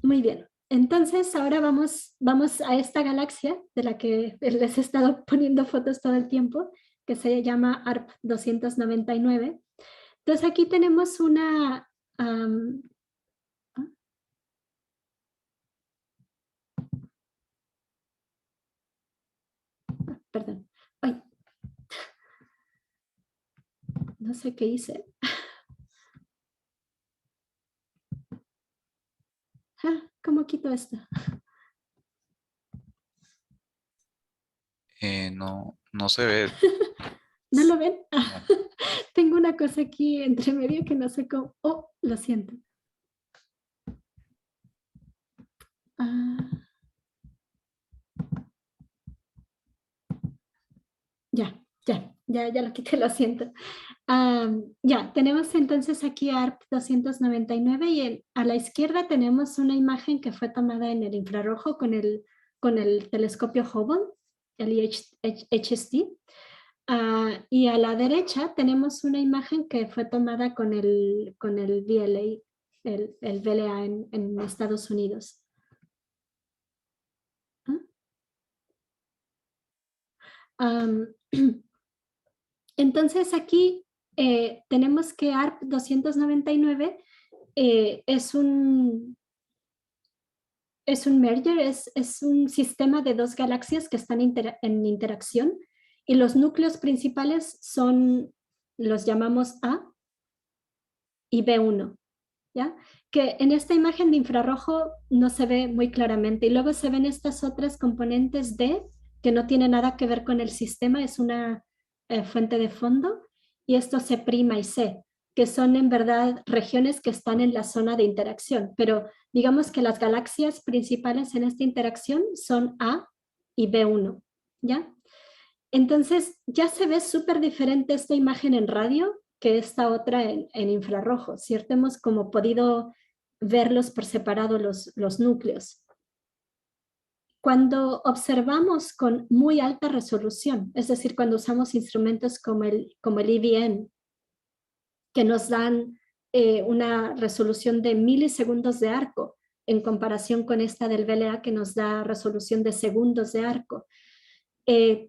Muy bien. Entonces, ahora vamos a esta galaxia de la que les he estado poniendo fotos todo el tiempo, que se llama ARP 299. Entonces, aquí tenemos una... perdón. Ay, no sé qué hice. ¿Cómo quito esto? No se ve. ¿No lo ven? No. Tengo una cosa aquí entre medio que no sé cómo... Oh, lo siento. Ya lo quité, lo siento. Ya, tenemos entonces aquí ARP 299 y a la izquierda tenemos una imagen que fue tomada en el infrarrojo con el telescopio Hubble, el HST. Y a la derecha tenemos una imagen que fue tomada con el VLA, el VLA en Estados Unidos. Entonces aquí tenemos que ARP 299 es un merger, es un sistema de dos galaxias que están en interacción y los núcleos principales los llamamos A y B1, ¿ya? Que en esta imagen de infrarrojo no se ve muy claramente y luego se ven estas otras componentes D que no tiene nada que ver con el sistema, es una fuente de fondo, y esto C' y C, que son en verdad regiones que están en la zona de interacción, pero digamos que las galaxias principales en esta interacción son A y B1, ¿ya? Entonces ya se ve súper diferente esta imagen en radio que esta otra en infrarrojo, ¿cierto? Hemos como podido verlos por separado los núcleos. Cuando observamos con muy alta resolución, es decir, cuando usamos instrumentos como el EVN, que nos dan una resolución de milisegundos de arco, en comparación con esta del VLA que nos da resolución de segundos de arco,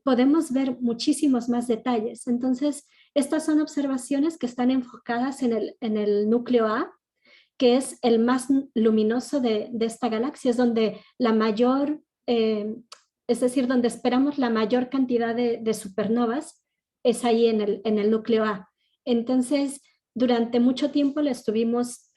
podemos ver muchísimos más detalles. Entonces, estas son observaciones que están enfocadas en el núcleo A, que es el más luminoso de esta galaxia, es donde la mayor, es decir, donde esperamos la mayor cantidad de supernovas, es ahí en el núcleo A. Entonces, durante mucho tiempo le estuvimos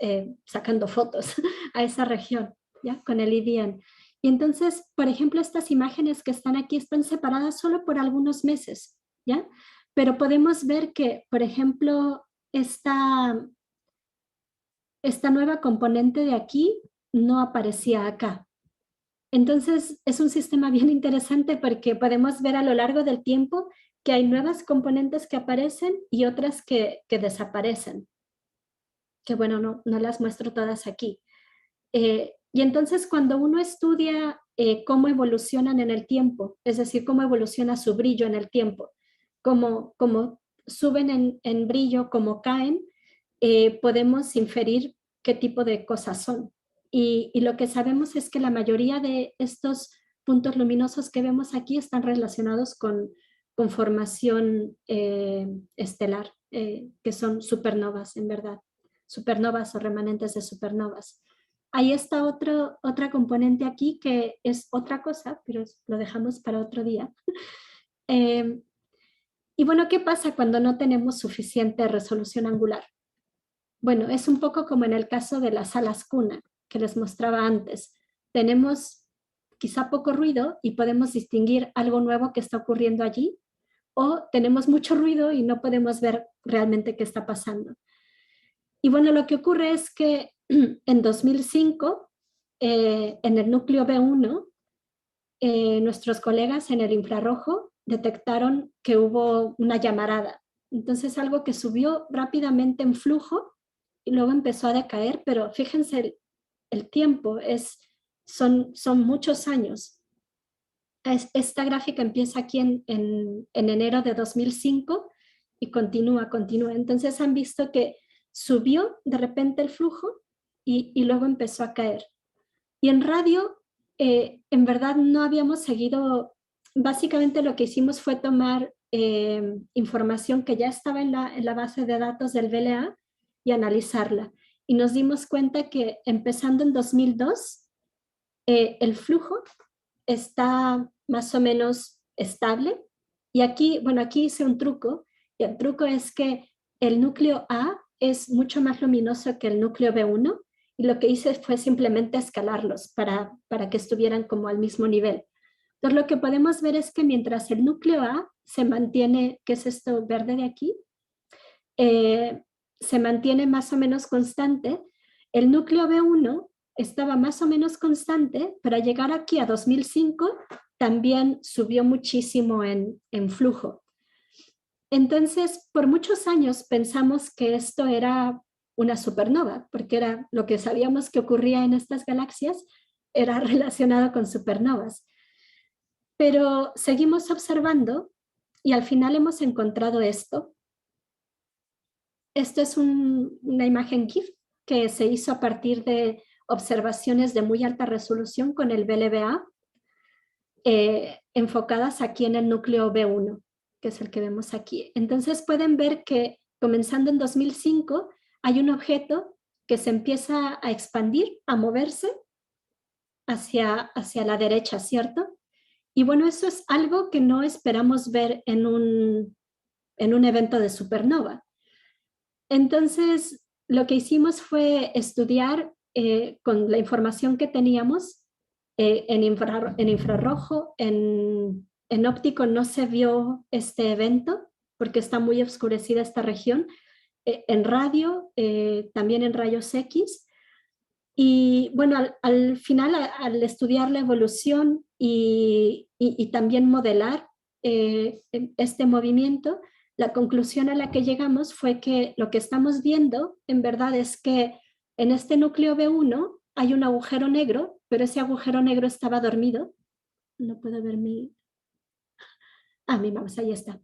sacando fotos a esa región, ¿ya? Con el IDN. Y entonces, por ejemplo, estas imágenes que están aquí están separadas solo por algunos meses, ¿ya? Pero podemos ver que, por ejemplo, esta nueva componente de aquí no aparecía acá. Entonces, es un sistema bien interesante porque podemos ver a lo largo del tiempo que hay nuevas componentes que aparecen y otras que desaparecen. Que bueno, no las muestro todas aquí. Y entonces cuando uno estudia cómo evolucionan en el tiempo, es decir, cómo evoluciona su brillo en el tiempo, cómo suben en brillo, cómo caen, podemos inferir qué tipo de cosas son. Y lo que sabemos es que la mayoría de estos puntos luminosos que vemos aquí están relacionados con formación estelar, que son supernovas en verdad, supernovas o remanentes de supernovas. Ahí está otra componente aquí que es otra cosa, pero lo dejamos para otro día. Y bueno, ¿qué pasa cuando no tenemos suficiente resolución angular? Bueno, es un poco como en el caso de las alas cuna que les mostraba antes. Tenemos quizá poco ruido y podemos distinguir algo nuevo que está ocurriendo allí, o tenemos mucho ruido y no podemos ver realmente qué está pasando. Y bueno, lo que ocurre es que en 2005, en el núcleo B1, nuestros colegas en el infrarrojo detectaron que hubo una llamarada. Entonces algo que subió rápidamente en flujo y luego empezó a decaer, pero fíjense el tiempo, son muchos años. Esta gráfica empieza aquí en enero de 2005 y continúa. Entonces han visto que subió de repente el flujo y luego empezó a caer. Y en radio, en verdad no habíamos seguido, básicamente lo que hicimos fue tomar información que ya estaba en la base de datos del VLA y analizarla. Y nos dimos cuenta que empezando en 2002, el flujo está más o menos estable. Y aquí, bueno, aquí hice un truco, y el truco es que el núcleo A es mucho más luminoso que el núcleo B1, y lo que hice fue simplemente escalarlos para que estuvieran como al mismo nivel. Entonces lo que podemos ver es que mientras el núcleo A se mantiene, que es esto verde de aquí, se mantiene más o menos constante, el núcleo B1 estaba más o menos constante, pero al llegar aquí a 2005 también subió muchísimo en flujo. Entonces, por muchos años pensamos que esto era una supernova, porque era lo que sabíamos que ocurría en estas galaxias, era relacionado con supernovas. Pero seguimos observando y al final hemos encontrado esto. Esto es una imagen GIF que se hizo a partir de observaciones de muy alta resolución con el VLBA, enfocadas aquí en el núcleo B1, que es el que vemos aquí. Entonces pueden ver que comenzando en 2005 hay un objeto que se empieza a expandir, a moverse hacia la derecha, ¿cierto? Y bueno, eso es algo que no esperamos ver en un evento de supernova. Entonces, lo que hicimos fue estudiar con la información que teníamos en infrarrojo, en óptico no se vio este evento porque está muy oscurecida esta región, en radio, también en rayos X. Y bueno, al final, al estudiar la evolución y también modelar este movimiento, la conclusión a la que llegamos fue que lo que estamos viendo en verdad es que En este núcleo B1 hay un agujero negro, pero ese agujero negro estaba dormido. No puedo ver mi mouse, ahí está.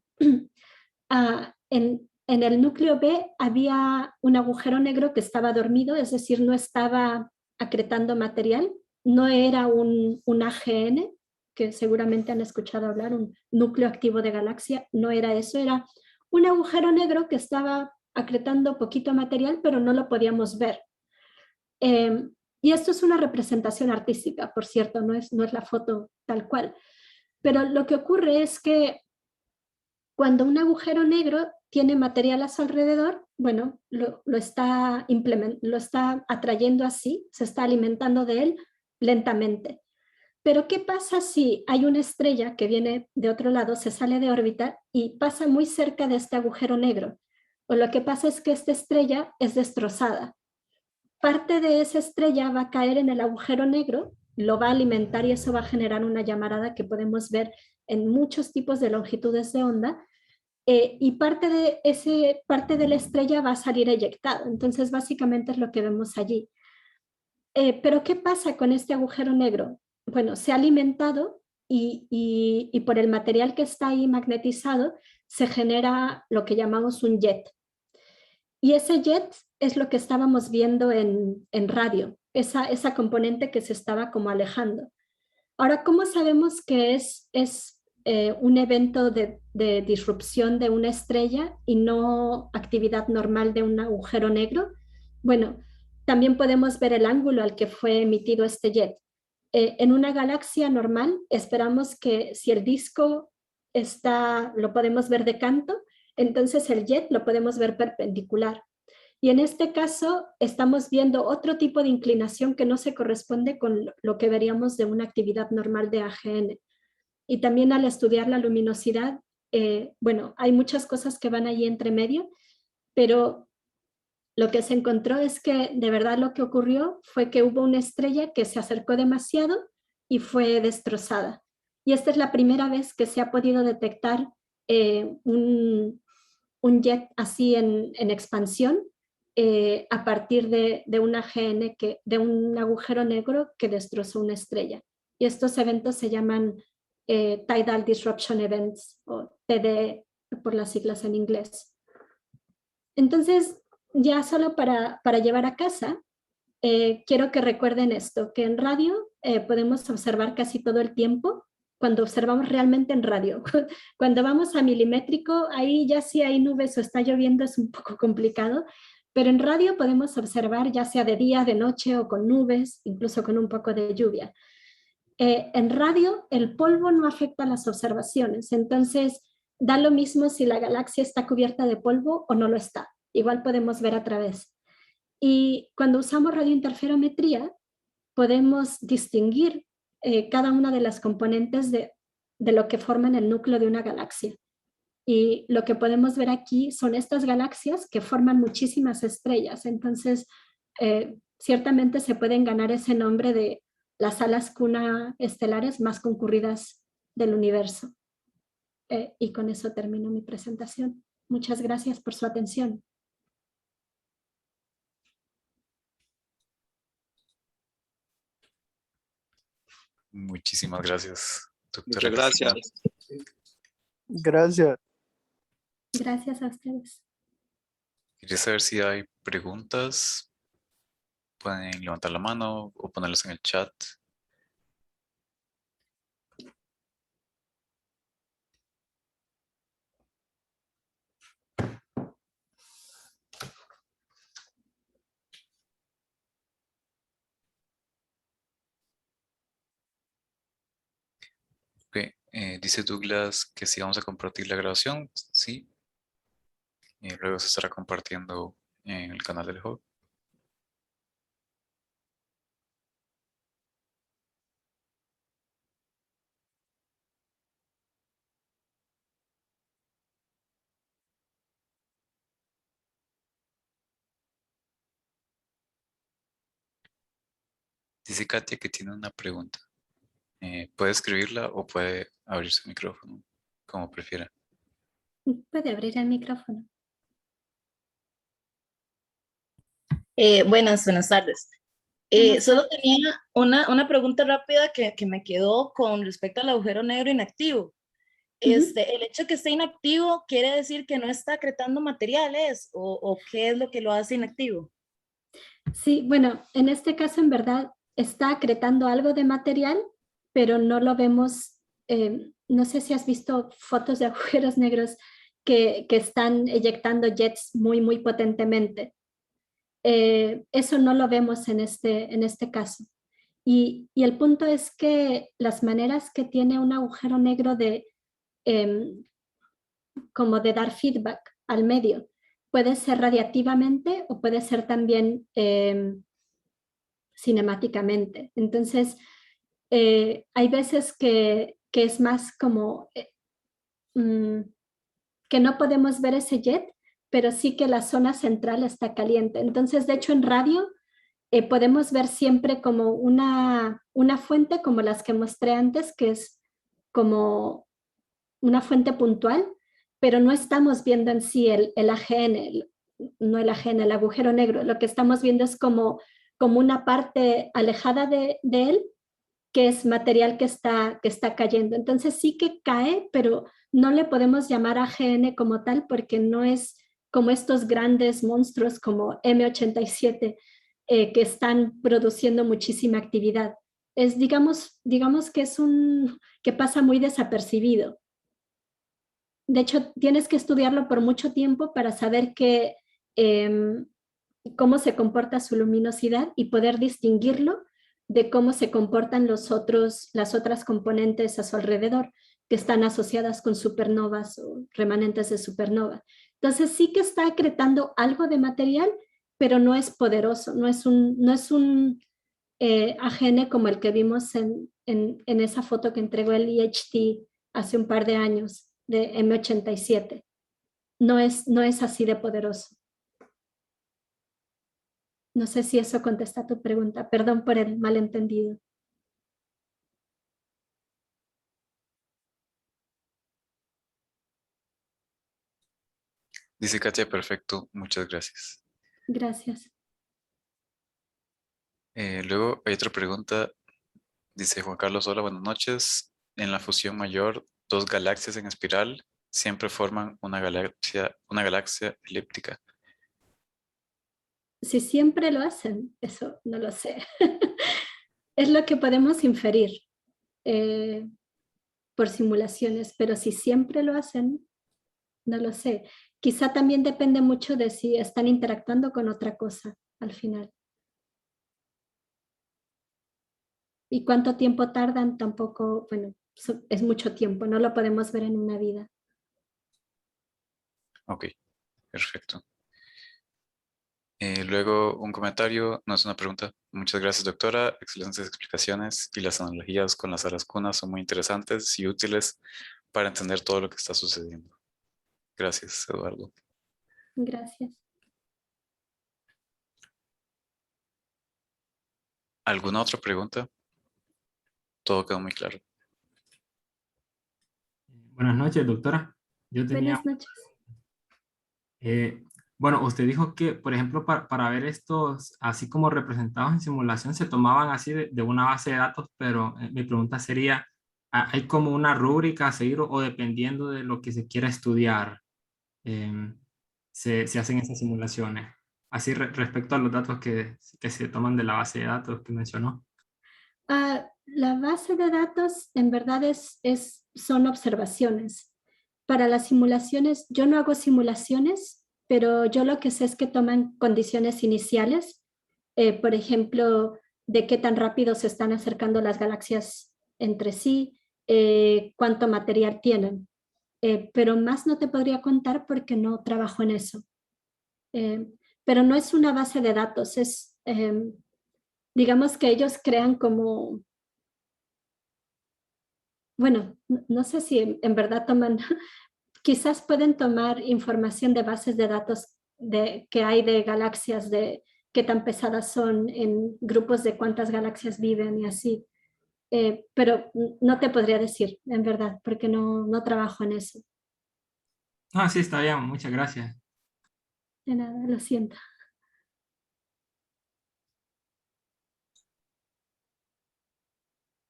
En el núcleo B había un agujero negro que estaba dormido, es decir, no estaba acretando material, no era un AGN, que seguramente han escuchado hablar, un núcleo activo de galaxia, no era eso, era un agujero negro que estaba acretando poquito material, pero no lo podíamos ver. Y esto es una representación artística, por cierto, no es la foto tal cual. Pero lo que ocurre es que cuando un agujero negro tiene material a su alrededor, bueno, lo está atrayendo así, se está alimentando de él lentamente. Pero ¿qué pasa si hay una estrella que viene de otro lado, se sale de órbita y pasa muy cerca de este agujero negro? O lo que pasa es que esta estrella es destrozada. Parte de esa estrella va a caer en el agujero negro, lo va a alimentar y eso va a generar una llamarada que podemos ver en muchos tipos de longitudes de onda, y parte de la estrella va a salir eyectado. Entonces, básicamente es lo que vemos allí. Pero, ¿qué pasa con este agujero negro? Bueno, se ha alimentado y por el material que está ahí magnetizado se genera lo que llamamos un jet. Y ese jet es lo que estábamos viendo en radio, esa componente que se estaba como alejando. Ahora, ¿cómo sabemos que es un evento de disrupción de una estrella y no actividad normal de un agujero negro? Bueno, también podemos ver el ángulo al que fue emitido este jet. En una galaxia normal, esperamos que si el disco lo podemos ver de canto, entonces el jet lo podemos ver perpendicular. Y en este caso estamos viendo otro tipo de inclinación que no se corresponde con lo que veríamos de una actividad normal de AGN. Y también al estudiar la luminosidad, bueno, hay muchas cosas que van allí entre medio, pero lo que se encontró es que de verdad lo que ocurrió fue que hubo una estrella que se acercó demasiado y fue destrozada. Y esta es la primera vez que se ha podido detectar un jet así en expansión, a partir de un AGN, de un agujero negro que destrozó una estrella. Y estos eventos se llaman Tidal Disruption Events, o TD por las siglas en inglés. Entonces, ya solo para llevar a casa, quiero que recuerden esto, que en radio podemos observar casi todo el tiempo, cuando observamos realmente en radio. Cuando vamos a milimétrico, ahí ya si hay nubes o está lloviendo es un poco complicado, pero en radio podemos observar ya sea de día, de noche o con nubes, incluso con un poco de lluvia. En radio el polvo no afecta las observaciones, entonces da lo mismo si la galaxia está cubierta de polvo o no lo está. Igual podemos ver a través. Y cuando usamos radiointerferometría, podemos distinguir cada una de las componentes de lo que forman el núcleo de una galaxia. Y lo que podemos ver aquí son estas galaxias que forman muchísimas estrellas. Entonces, ciertamente se pueden ganar ese nombre de las salas cuna estelares más concurridas del universo. Y con eso termino mi presentación. Muchas gracias por su atención. Muchísimas gracias, doctora Muchas Cristina. gracias. Gracias. Gracias a ustedes. Quería saber si hay preguntas. Pueden levantar la mano o ponerlas en el chat. Ok, dice Douglas que si vamos a compartir la grabación, sí. Y luego se estará compartiendo en el canal del hub. Dice Katia que tiene una pregunta. Puede escribirla o puede abrir su micrófono, como prefiera. Puede abrir el micrófono. Buenas tardes. Buenas Solo tenía una pregunta rápida que me quedó con respecto al agujero negro inactivo. Ujú. El hecho de que esté inactivo quiere decir que no está acretando materiales o qué es lo que lo hace inactivo. Sí, bueno, en este caso en verdad está acretando algo de material, pero no lo vemos. No sé si has visto fotos de agujeros negros que están eyectando jets muy, muy potentemente. Eso no lo vemos en este caso. Y el punto es que las maneras que tiene un agujero negro de, em, como de dar feedback al medio, puede ser radiativamente o puede ser también cinemáticamente. Entonces, hay veces que es más como que no podemos ver ese jet, pero sí que la zona central está caliente. Entonces, de hecho, en radio podemos ver siempre como una fuente como las que mostré antes, que es como una fuente puntual, pero no estamos viendo en sí el AGN, no el AGN, el agujero negro. Lo que estamos viendo es como una parte alejada de él, que es material que está cayendo. Entonces sí que cae, pero no le podemos llamar AGN como tal porque no es como estos grandes monstruos como M87 que están produciendo muchísima actividad. Es, digamos que es que pasa muy desapercibido. De hecho, tienes que estudiarlo por mucho tiempo para saber eh, cómo se comporta su luminosidad y poder distinguirlo de cómo se comportan las otras componentes a su alrededor que están asociadas con supernovas o remanentes de supernova. Entonces sí que está acretando algo de material, pero no es poderoso, no es un AGN como el que vimos en esa foto que entregó el IHT hace un par de años de M87. No es así de poderoso. No sé si eso contesta a tu pregunta. Perdón por el malentendido. Dice Katia, perfecto, muchas gracias. Gracias. Luego hay otra pregunta. Dice Juan Carlos, hola, buenas noches. En la fusión mayor, dos galaxias en espiral siempre forman una galaxia elíptica. Si siempre lo hacen, eso no lo sé. Es lo que podemos inferir eh, por simulaciones, pero si siempre lo hacen, no lo sé. Quizá también depende mucho de si están interactuando con otra cosa al final. Y cuánto tiempo tardan tampoco, bueno, es mucho tiempo, no lo podemos ver en una vida. Ok, perfecto. Luego un comentario, no es una pregunta. Muchas gracias, doctora. Excelentes explicaciones y las analogías con las alas cunas son muy interesantes y útiles para entender todo lo que está sucediendo. Gracias, Eduardo. Gracias. ¿Alguna otra pregunta? Todo quedó muy claro. Buenas noches, doctora. Yo tenía, Buenas noches. eh, bueno, usted dijo que, por ejemplo, para ver estos, así como representados en simulación, se tomaban así de una base de datos, pero mi pregunta sería, ¿hay como una rúbrica a seguir o dependiendo de lo que se quiera estudiar, se hacen esas simulaciones? Así respecto a los datos que se toman de la base de datos que mencionó. La base de datos en verdad son observaciones. Para las simulaciones, yo no hago simulaciones, pero yo lo que sé es que toman condiciones iniciales, por ejemplo, de qué tan rápido se están acercando las galaxias entre sí, cuánto material tienen. Pero más no te podría contar porque no trabajo en eso. Eh, pero no es una base de datos, digamos que ellos crean como bueno, no sé si en verdad toman, quizás pueden tomar información de bases de datos que hay de galaxias, de qué tan pesadas son en grupos de cuántas galaxias viven y así. Pero no te podría decir, en verdad, porque no trabajo en eso. Ah, sí, está bien, muchas gracias. De nada, lo siento.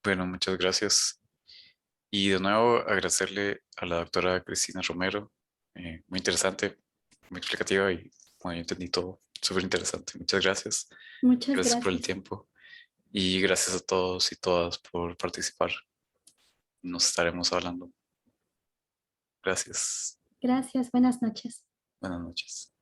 Bueno, muchas gracias. Y de nuevo agradecerle a la doctora Cristina Romero. Muy interesante, muy explicativa y bueno, yo entendí todo. Súper interesante. Muchas gracias. Muchas Gracias por el gracias. tiempo. Y gracias a todos y todas por participar. Nos estaremos hablando. Gracias. Gracias, buenas noches. Buenas noches.